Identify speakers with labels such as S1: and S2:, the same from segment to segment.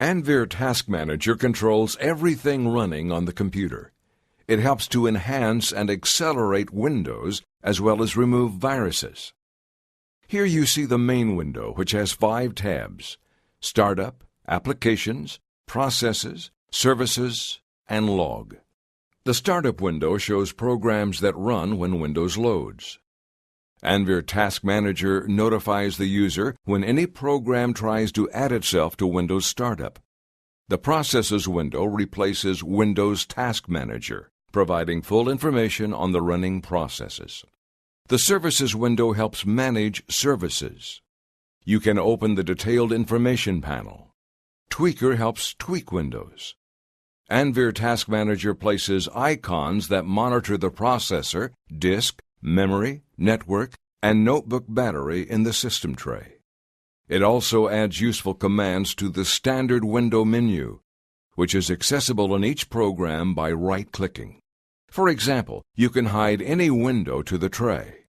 S1: AnVir Task Manager controls everything running on the computer. It helps to enhance and accelerate Windows as well as remove viruses. Here you see the main window, which has 5 tabs: Startup, Applications, Processes, Services, and Log. The Startup window shows programs that run when Windows loads. AnVir Task Manager notifies the user when any program tries to add itself to Windows Startup. The Processes window replaces Windows Task Manager, providing full information on the running processes. The Services window helps manage services. You can open the Detailed Information panel. Tweaker helps tweak Windows. AnVir Task Manager places icons that monitor the processor, disk, memory, network, and notebook battery in the system tray. It also adds useful commands to the standard window menu, which is accessible in each program by right-clicking. For example, you can hide any window to the tray.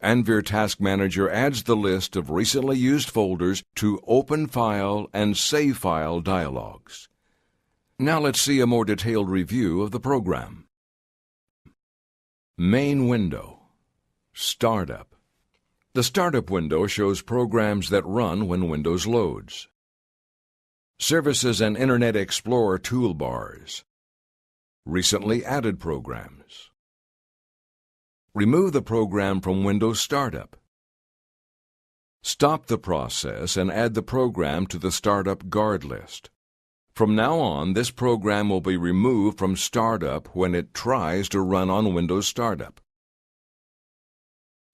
S1: AnVir Task Manager adds the list of recently used folders to Open File and Save File dialogues. Now let's see a more detailed review of the program. Main window. Startup. The Startup window shows programs that run when Windows loads. Services and Internet Explorer toolbars. Recently added programs. Remove the program from Windows Startup. Stop the process and add the program to the Startup guard list. From now on, this program will be removed from Startup when it tries to run on Windows Startup.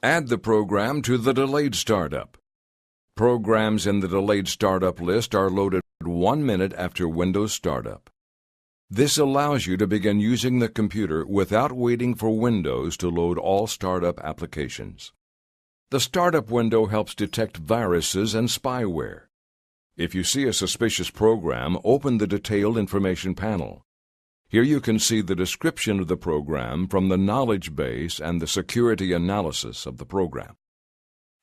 S1: Add the program to the Delayed Startup. Programs in the Delayed Startup list are loaded 1 minute after Windows Startup. This allows you to begin using the computer without waiting for Windows to load all startup applications. The Startup window helps detect viruses and spyware. If you see a suspicious program, open the Detailed Information panel. Here you can see the description of the program from the knowledge base and the security analysis of the program.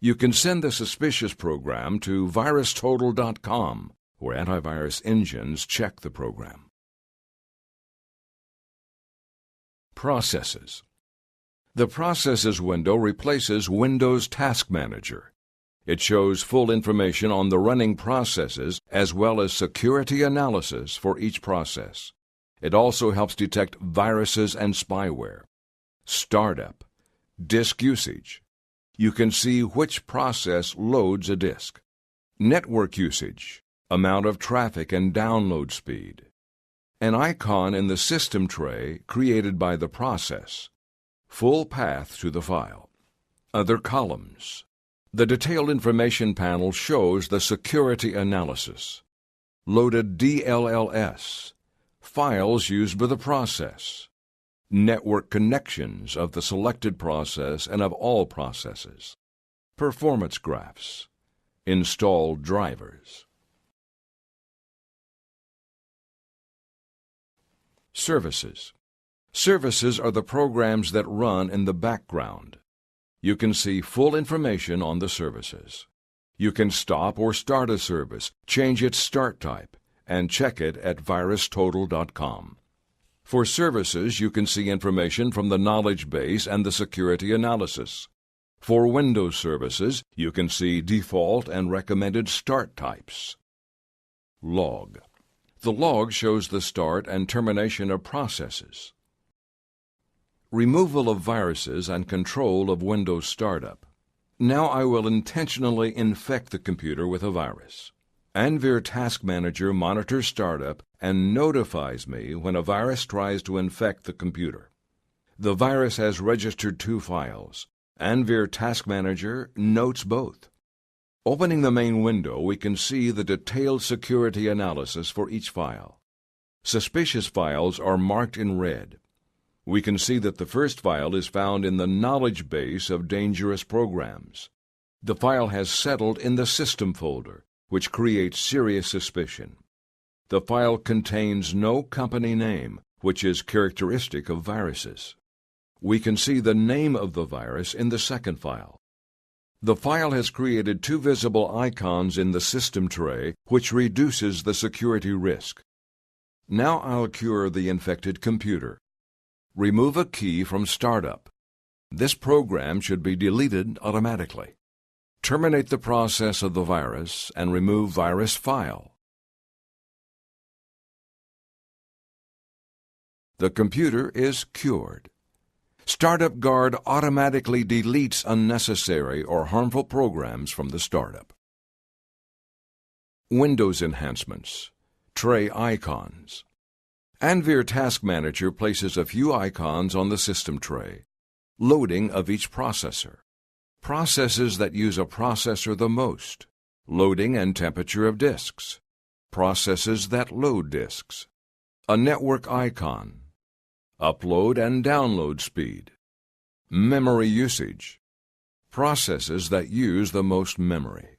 S1: You can send the suspicious program to virustotal.com, where antivirus engines check the program. Processes. The Processes window replaces Windows Task Manager. It shows full information on the running processes as well as security analysis for each process. It also helps detect viruses and spyware. Startup. Disk usage. You can see which process loads a disk. Network usage. Amount of traffic and download speed. An icon in the system tray created by the process. Full path to the file. Other columns. The Detailed Information panel shows the security analysis. Loaded DLLS. Files used by the process. Network connections of the selected process and of all processes. Performance graphs. Installed drivers. Services. Services are the programs that run in the background. You can see full information on the services. You can stop or start a service, change its start type, and check it at virustotal.com. For services, you can see information from the knowledge base and the security analysis. For Windows services, you can see default and recommended start types. Log. The log shows the start and termination of processes. Removal of viruses and control of Windows Startup. Now I will intentionally infect the computer with a virus. AnVir Task Manager monitors startup and notifies me when a virus tries to infect the computer. The virus has registered 2 files. AnVir Task Manager notes both. Opening the main window, we can see the detailed security analysis for each file. Suspicious files are marked in red. We can see that the first file is found in the knowledge base of dangerous programs. The file has settled in the System folder, which creates serious suspicion. The file contains no company name, which is characteristic of viruses. We can see the name of the virus in the second file. The file has created two visible icons in the system tray, which reduces the security risk. Now I'll cure the infected computer. Remove a key from Startup. This program should be deleted automatically. Terminate the process of the virus and remove virus file. The computer is cured. Startup Guard automatically deletes unnecessary or harmful programs from the startup. Windows enhancements. Tray icons. AnVir Task Manager places a few icons on the system tray. Loading of each processor. Processes that use a processor the most. Loading and temperature of disks. Processes that load disks. A network icon. Upload and download speed. Memory usage. Processes that use the most memory.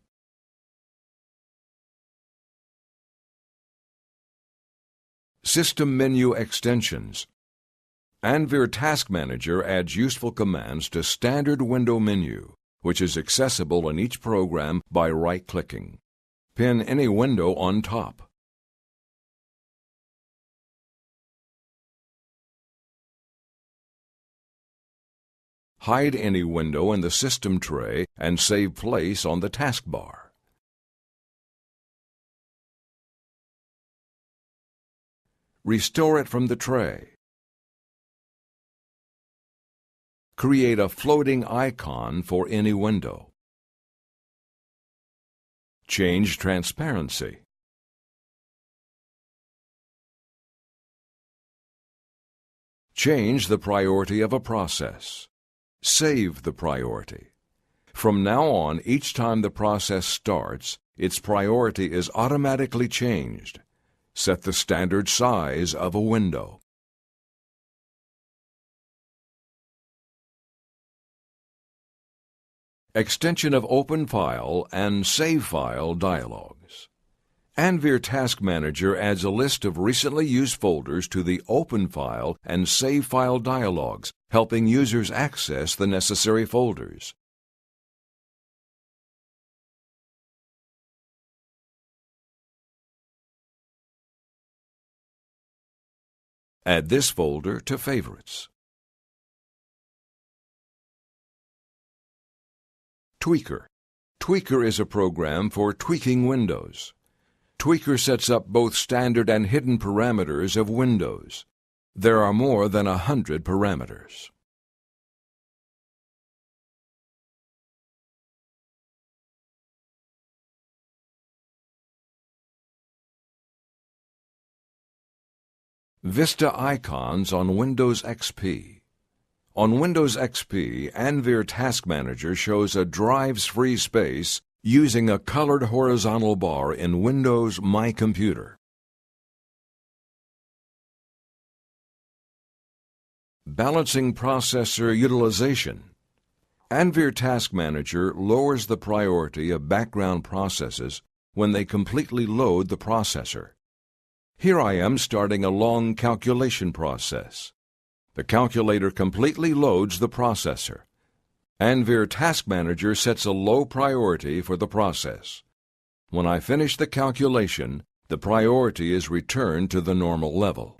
S1: System menu extensions. AnVir Task Manager adds useful commands to Standard Window Menu, which is accessible in each program by right-clicking. Pin any window on top. Hide any window in the system tray and save place on the taskbar. Restore it from the tray. Create a floating icon for any window. Change transparency. Change the priority of a process. Save the priority. From now on, each time the process starts, its priority is automatically changed. Set the standard size of a window. Extension of Open File and Save File dialogues. AnVir Task Manager adds a list of recently used folders to the Open File and Save File dialogues, helping users access the necessary folders. Add this folder to Favorites. Tweaker. Tweaker is a program for tweaking Windows. Tweaker sets up both standard and hidden parameters of Windows. There are more than 100 parameters. Vista icons on Windows XP. On Windows XP, AnVir Task Manager shows a drives-free space using a colored horizontal bar in Windows My Computer. Balancing processor utilization. AnVir Task Manager lowers the priority of background processes when they completely load the processor. Here I am starting a long calculation process. The calculator completely loads the processor. AnVir Task Manager sets a low priority for the process. When I finish the calculation, the priority is returned to the normal level.